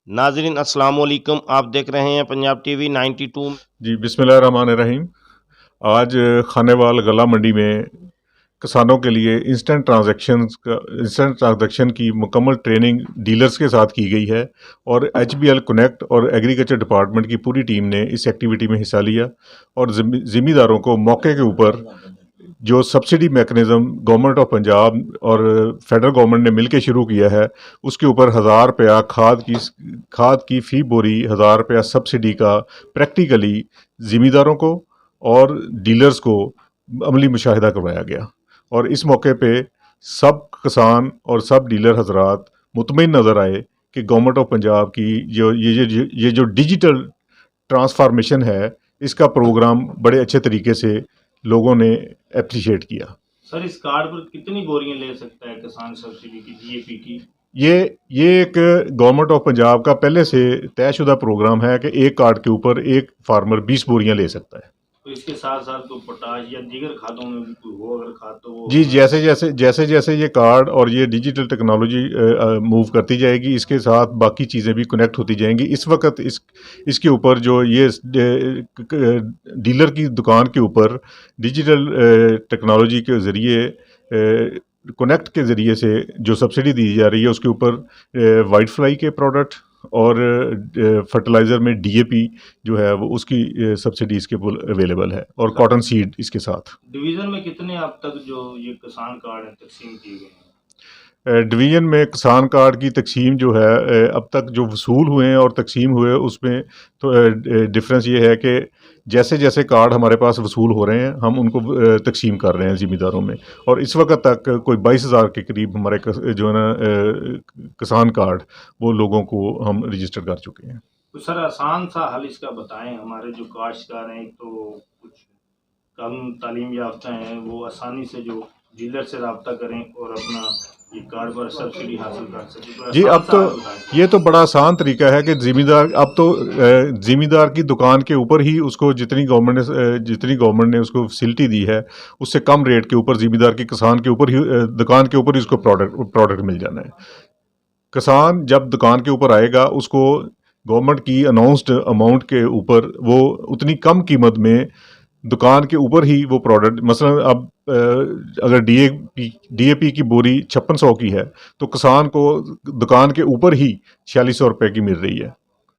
नाजरीन अस्सलाम वालेकुम, आप देख रहे हैं पंजाब टीवी 92। जी बिस्मिल्लाहिर्रहमानिर्रहीम। आज खानेवाल गला मंडी में किसानों के लिए इंस्टेंट ट्रांजैक्शन की मुकम्मल ट्रेनिंग डीलर्स के साथ की गई है और HBL कनेक्ट और एग्रीकल्चर डिपार्टमेंट की पूरी टीम ने इस एक्टिविटी में हिस्सा लिया और ज़िम्मेदारों को मौके के ऊपर जो subsidy mechanism government of Punjab और फेडरल गवर्नमेंट ने मिलकर शुरू किया है उसके ऊपर 1,000 रुपया खाद की फ़ी बोरी 1,000 रुपया सब्सिडी का प्रैक्टिकली ज़िम्मेदारों को और डीलर्स को अमली मुशाहिदा करवाया गया। और इस मौके पे सब किसान और सब डीलर हजरात मुतमईन नज़र आए कि गवर्नमेंट ऑफ पंजाब की जो डिजिटल ट्रांसफॉर्मेशन है इसका प्रोग्राम बड़े अच्छे तरीके से लोगों ने एप्रिशिएट किया। सर, इस कार्ड पर कितनी बोरियां ले सकता है किसान सब्सिडी की, DAP की? ये एक गवर्नमेंट ऑफ पंजाब का पहले से तयशुदा प्रोग्राम है कि एक कार्ड के ऊपर एक फार्मर 20 बोरियां ले सकता है। तो इसके साथ साथ तो पोटाश या दीगर खादों में भी कोई हो अगर खाद तो वो जी जैसे ये कार्ड और ये डिजिटल टेक्नोलॉजी मूव करती जाएगी इसके साथ बाकी चीज़ें भी कनेक्ट होती जाएंगी। इस वक्त इसके ऊपर जो ये डीलर की दुकान के ऊपर डिजिटल टेक्नोलॉजी के ज़रिए कनेक्ट के ज़रिए से जो सब्सिडी दी जा रही है उसके ऊपर वाइट फ्लाई के प्रोडक्ट और फर्टिलाइज़र में DAP जो है वो उसकी सब्सिडी इसके अवेलेबल है और कॉटन सीड इसके साथ। डिवीजन में कितने अब तक जो ये किसान कार्ड है तकसीम किए गए हैं? डिवीज़न में किसान कार्ड की तकसीम जो है अब तक जो वसूल हुए हैं और तकसीम हुए उसमें तो डिफरेंस ये है कि जैसे जैसे कार्ड हमारे पास वसूल हो रहे हैं हम उनको तकसीम कर रहे हैं ज़िम्मेदारों में और इस वक्त तक कोई 22,000 के करीब हमारे जो है ना किसान कार्ड वो लोगों को हम रजिस्टर कर चुके हैं। तो सर आसान सा हल इसका बताएं, हमारे जो काश्तकार हैं तो कुछ कम तालीम याफ्ता हैं वो आसानी से जो डीलर से रब्ता करें और अपना ये कार्ड पर सब्सिडी हासिल कर सकें। तो जी अब तो ये तो बड़ा आसान तरीका है कि ज़िम्मेदार की दुकान के ऊपर ही उसको जितनी गवर्नमेंट ने उसको फैसिलिटी दी है उससे कम रेट के ऊपर ज़िम्मेदार की किसान के ऊपर ही दुकान के ऊपर ही उसको प्रोडक्ट मिल जाना है। किसान जब दुकान के ऊपर आएगा उसको गवर्नमेंट की अनाउंस्ड अमाउंट के ऊपर वो उतनी कम कीमत में दुकान के ऊपर ही वो प्रोडक्ट मसलन अब अगर DAP की बोरी 5600 की है तो किसान को दुकान के ऊपर ही 4600 रुपये की मिल रही है।